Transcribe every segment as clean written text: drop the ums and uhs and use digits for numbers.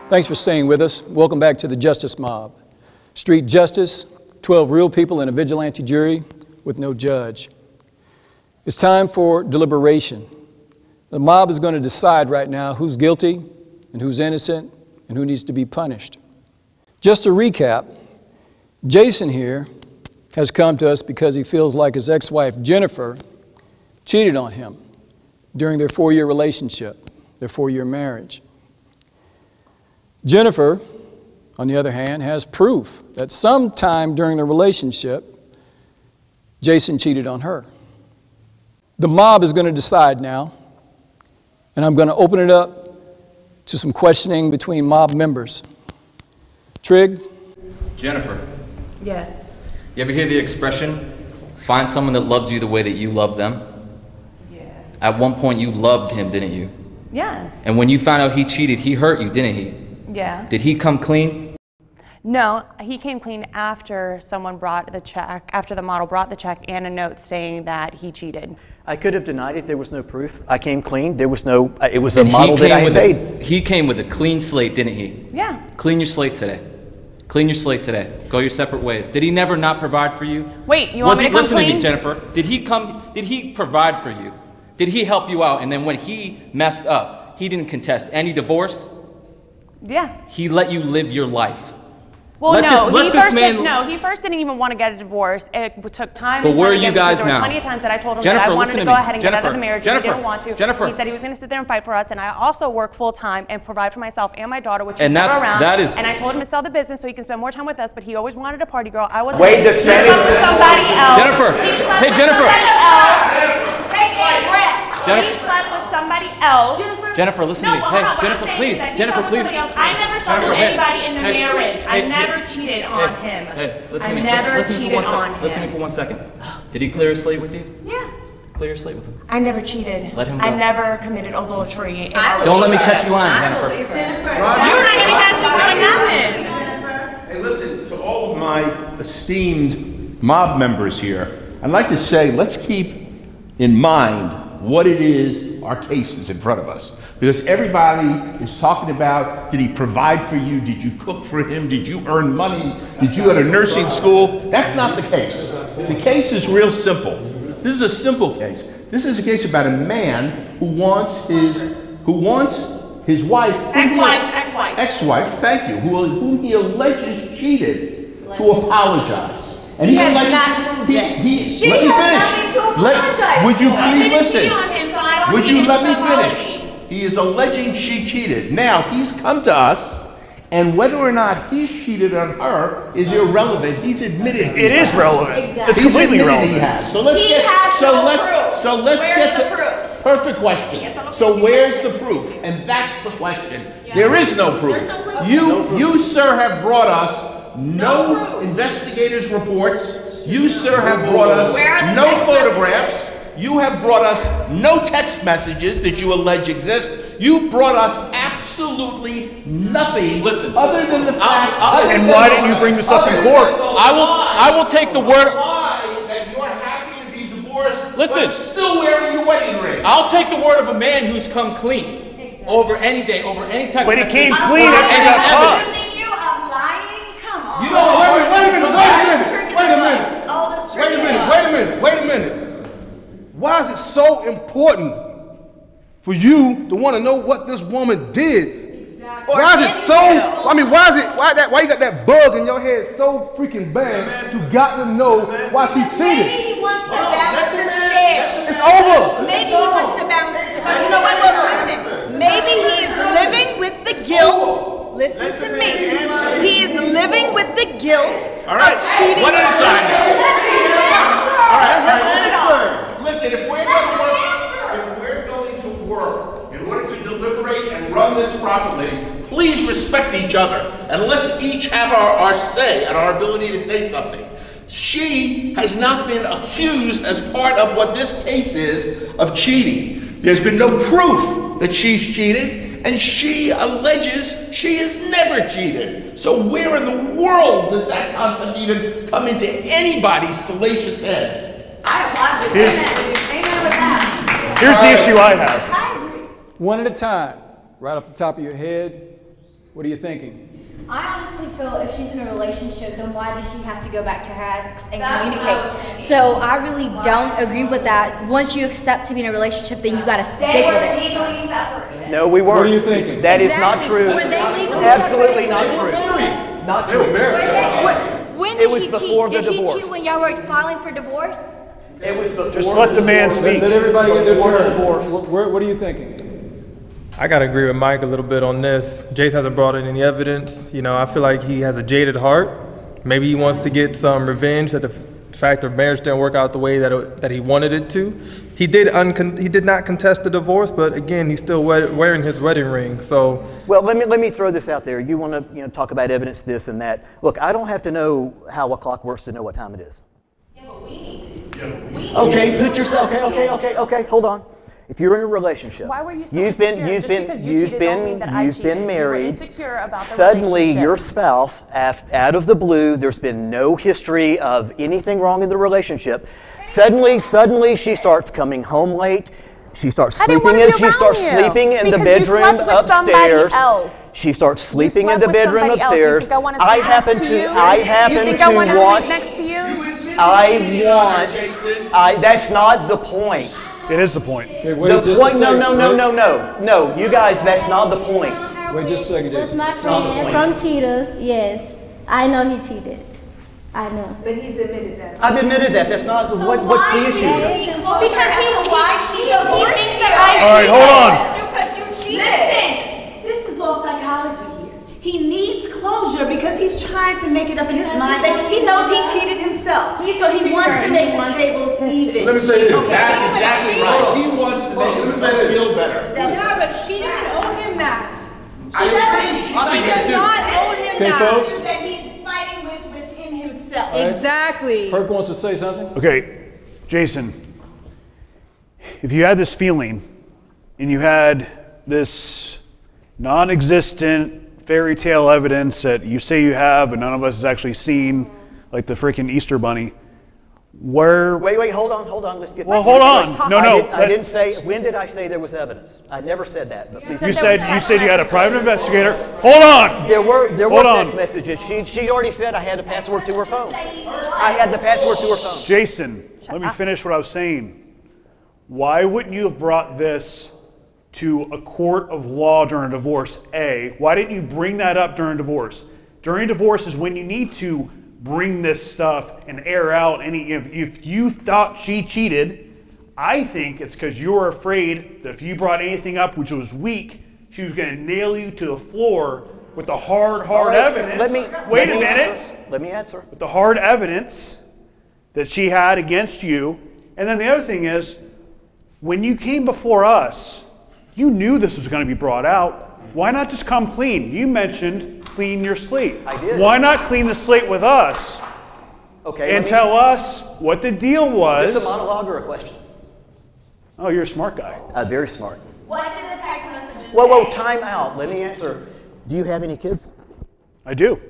Thanks for staying with us. Welcome back to the Justice Mob. Street justice, 12 real people in a vigilante jury with no judge. It's time for deliberation. The mob is going to decide right now who's guilty and who's innocent and who needs to be punished. Just to recap, Jason here has come to us because he feels like his ex-wife Jennifer cheated on him during their 4-year relationship, their 4-year marriage. Jennifer, on the other hand, has proof that sometime during the relationship, Jason cheated on her. The mob is going to decide now, and I'm going to open it up to some questioning between mob members. Trig? Jennifer. Yes. You ever hear the expression, find someone that loves you the way that you love them? Yes. At one point you loved him, didn't you? Yes. And when you found out he cheated, he hurt you, didn't he? Yeah. Did he come clean? No, he came clean after someone brought the check, after the model brought the check and a note saying that he cheated. I could have denied it. There was no proof. I came clean. There was no, it was a model that I had made. He came with a clean slate, didn't he? Yeah. Clean your slate today. Clean your slate today. Go your separate ways. Did he never not provide for you? Wait, you want me to come Listen clean? to me, Jennifer. Did he provide for you? Did he help you out? And then when he messed up, he didn't contest any divorce? Yeah. He let you live your life. Well, He first didn't even want to get a divorce. It took time. But where are you guys now? There were plenty of times that I told him Jennifer, that I wanted to go ahead and get out of the marriage. Jennifer, He didn't want to. Jennifer. He said he was going to sit there and fight for us, and I also work full time and provide for myself and my daughter, which is never around. And I told him to sell the business so he can spend more time with us, but he always wanted a party girl. I wasn't. Wait, the Spanish. Somebody else. Jennifer. Hey, Jennifer. Take a breath. He slept with somebody else. Jennifer, listen to me. Hey, Jennifer, please. Jennifer, please. I never slept with anybody in the marriage. I never cheated on him. Hey, listen to me. Listen Listen to me for 1 second. Did he clear his slate with you? Yeah. Clear your slate with him. I never cheated. Let him go. I never committed adultery. Don't let me catch you lying, Jennifer. You're not going to catch me doing nothing. Hey, listen, to all of my esteemed mob members here, I'd like to say, let's keep in mind what it is our case is in front of us. Because everybody is talking about, did he provide for you? Did you cook for him? Did you earn money? Did you go to nursing school? That's not the case. The case is real simple. This is a simple case. This is a case about a man who wants his wife, ex-wife, thank you, whom he alleges cheated, to apologize. And he has not proved it. She has nothing to apologize. Would you please listen? Would you let me finish? He is alleging she cheated. Now, he's come to us, and whether or not he's cheated on her is irrelevant. He's admitted It is relevant. Exactly. It's completely relevant. He has. So let's get to perfect question. So where's the proof? And that's the question. There is no proof. You, sir, have brought us no investigators' reports. You, sir, have brought us no photographs. You have brought us no text messages that you allege exist. You've brought us absolutely nothing. Listen, other than the fact. And why didn't you bring this up in court? I will take the word. Why that you're happy to be divorced, Listen, but still wearing your wedding ring. I'll take the word of a man who's come clean over any day, over any text But he message. came clean after he got caught. You know, Wait a minute. Why is it so important for you to want to know what this woman did? Exactly. Why is it so, why you got that bug in your head so freaking bad you got to know why she cheated? Maybe he wants to balance the scale. It's over. Maybe he wants to balance the scale. You know what? Listen. Maybe he is living with the guilt. Listen to me. He is living with the guilt of cheating. One at a time. All right. Listen, if we're going to work in order to deliberate and run this properly, please respect each other and let's each have our say and our ability to say something. She has not been accused as part of what this case is of cheating. There's been no proof that she's cheated. And she alleges she has never cheated. So where in the world does that concept even come into anybody's salacious head? Amen with that. Here's the issue I have. One at a time, right off the top of your head. What are you thinking? I honestly feel if she's in a relationship, then why does she have to go back to her ex and communicate? So I really don't agree with that. Once you accept to be in a relationship, then you got to stick with it. They were legally separated. No, we weren't. What are you thinking? That is not true. Were they legally Absolutely separated? not true. Not true. When It did was he before cheat? the Did he divorce. cheat when y'all were filing for divorce? It was before. Just let the man speak. Let everybody get their Before the turn. divorce. What are you thinking? I gotta agree with Mike a little bit on this. Jason hasn't brought in any evidence. You know, I feel like he has a jaded heart. Maybe he wants to get some revenge at the fact that marriage didn't work out the way that he wanted it to. He did not contest the divorce, but again, he's still wearing his wedding ring. So, well, let me throw this out there. You want to talk about evidence, this and that. Look, I don't have to know how a clock works to know what time it is. Yeah, but we need to. Okay, put yourself. Okay. Hold on. If you're in a relationship, Why were you so insecure? Just because you cheated don't mean that I you've cheated. been You were married. insecure about the Suddenly, relationship. your spouse, out of the blue, there's been no history of anything wrong in the relationship. Suddenly, she starts coming home late. She starts sleeping in. She starts sleeping in the bedroom upstairs. She starts sleeping in the bedroom upstairs. I happen to want next to you. That's not the point. It is the point. Okay, wait just point. a second. No. You guys, that's not the point. Wait just a second, Was Jason. my friend from Cheetahs? Yes, I know he cheated. I know. But he's admitted that. I've admitted that. That's not what's the issue. Because why she divorced you. All right, hold on. Because you cheated. Listen, this is all psychology here. He needs closure because he's trying to make it up in his mind that he knows he cheated himself. So he wants to make the tables even. Let me say this. That's exactly right. He wants to make himself feel better. Yeah, but she doesn't owe him that. I She does not owe him Okay, that. folks. That he's fighting within himself. Exactly. Perk wants to say something. Okay, Jason, if you had this feeling and you had this non-existent fairy tale evidence that you say you have but none of us has actually seen, like the freaking Easter bunny, where... Wait, hold on, let's get... Well, hold on. No. I didn't say, when did I say there was evidence? I never said that, but please... You said you had a private investigator. Hold on! There were text messages. She already said I had the password to her phone. I had the password to her phone. Jason, let me finish what I was saying. Why wouldn't you have brought this to a court of law during a divorce? A, why didn't you bring that up during divorce? During divorce is when you need to bring this stuff and air out any, if you thought she cheated, I think it's because you were afraid that if you brought anything up which was weak, she was going to nail you to the floor with the hard evidence. Wait a minute. Let me answer. With the hard evidence that she had against you. And then the other thing is, when you came before us, you knew this was going to be brought out. Why not just come clean? You mentioned clean your slate. I did. Why not clean the slate with us? Okay. And tell us what the deal was. Is this a monologue or a question? Oh, you're a smart guy. Very smart. What did the text messages say? Whoa, time out. Let me answer. Do you have any kids? I do.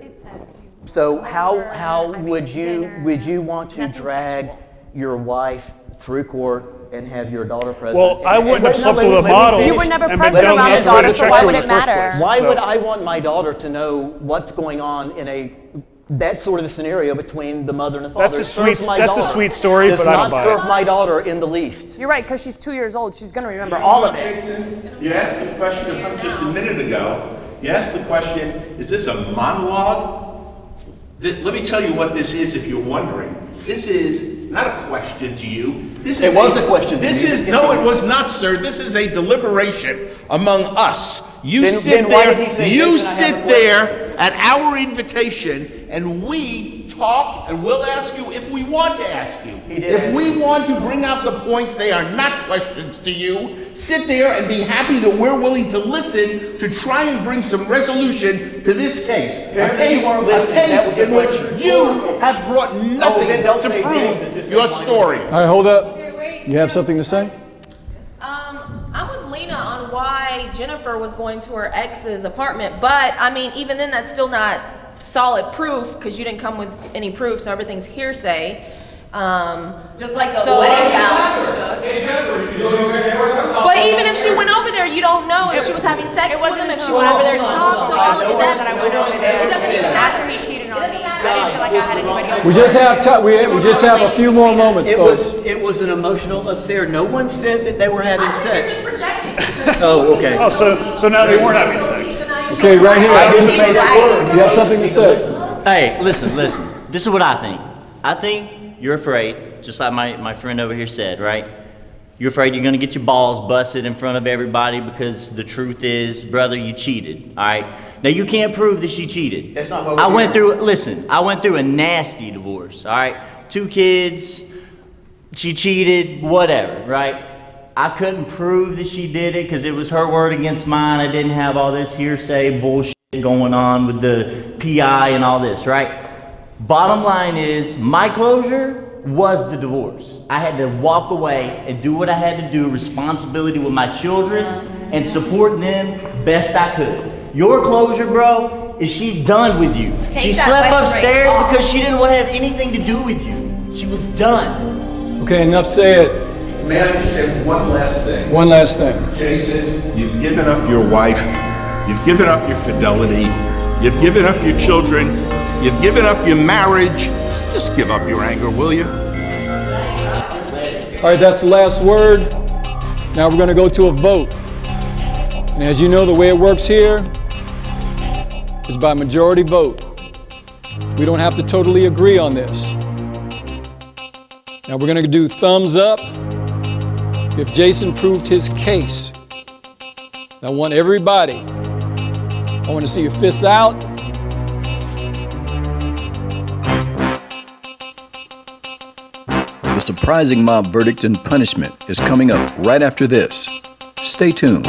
So how would you want to drag your wife through court and have your daughter present? Well, I wouldn't have slept with a model. You were never and present been around done the daughter, with so a why check would in it the first matter? place. Why So- would I want my daughter to know what's going on in that sort of a scenario between the mother and the father? That's a sweet story, Does but I don't not buy serve it. my daughter in the least. You're right, because she's 2 years old. She's going to remember all of it. Jason, you asked the question just a minute ago. You asked the question, is this a monologue? Let me tell you what this is if you're wondering. This is not a question to you. It was a question to me. No, it was not, sir. This is a deliberation among us. You Then sit why there, did he say, you Jason, I have sit a there at our invitation, and we talk, and we'll ask you if we want to ask you. If we want to bring out the points, they are not questions to you. Sit there and be happy that we're willing to listen to try and bring some resolution to this case. A case in which you have brought nothing to prove your story. All right, hold up. You have something to say? I'm with Lena on why Jennifer was going to her ex's apartment, but I mean, even then, that's still not solid proof because you didn't come with any proof, so everything's hearsay. Just like the wedding vows. But even if she went over there, you don't know if she was having sex with him, if she went over there to talk, so all of it, it doesn't even matter. After he cheated on me, I didn't feel like I had anybody else. We just have a few more moments, folks. It was an emotional affair. No one said that they were having sex. Oh, okay. Oh, so now they weren't having sex. Okay, right here. I didn't say that word. You have something to say. Hey, listen. This is what I think. I think you're afraid, just like my friend over here said, right? You're afraid you're going to get your balls busted in front of everybody because the truth is, brother, you cheated, all right? Now, you can't prove that she cheated. That's not what I went through a nasty divorce, all right? 2 kids, she cheated, whatever, right? I couldn't prove that she did it because it was her word against mine. I didn't have all this hearsay bullshit going on with the PI and all this, right? Bottom line is, my closure was the divorce. I had to walk away and do what I had to do, responsibility with my children, and support them best I could. Your closure, bro, is she's done with you. She slept upstairs because she didn't want to have anything to do with you. She was done. Okay, enough said. May I just say one last thing? One last thing. Jason, you've given up your wife, you've given up your fidelity, you've given up your children, you've given up your marriage. Just give up your anger, will you? All right, that's the last word. Now we're going to go to a vote. And as you know, the way it works here is by majority vote. We don't have to totally agree on this. Now we're going to do thumbs up if Jason proved his case. I want everybody. I want to see your fists out. The surprising mob verdict and punishment is coming up right after this. Stay tuned.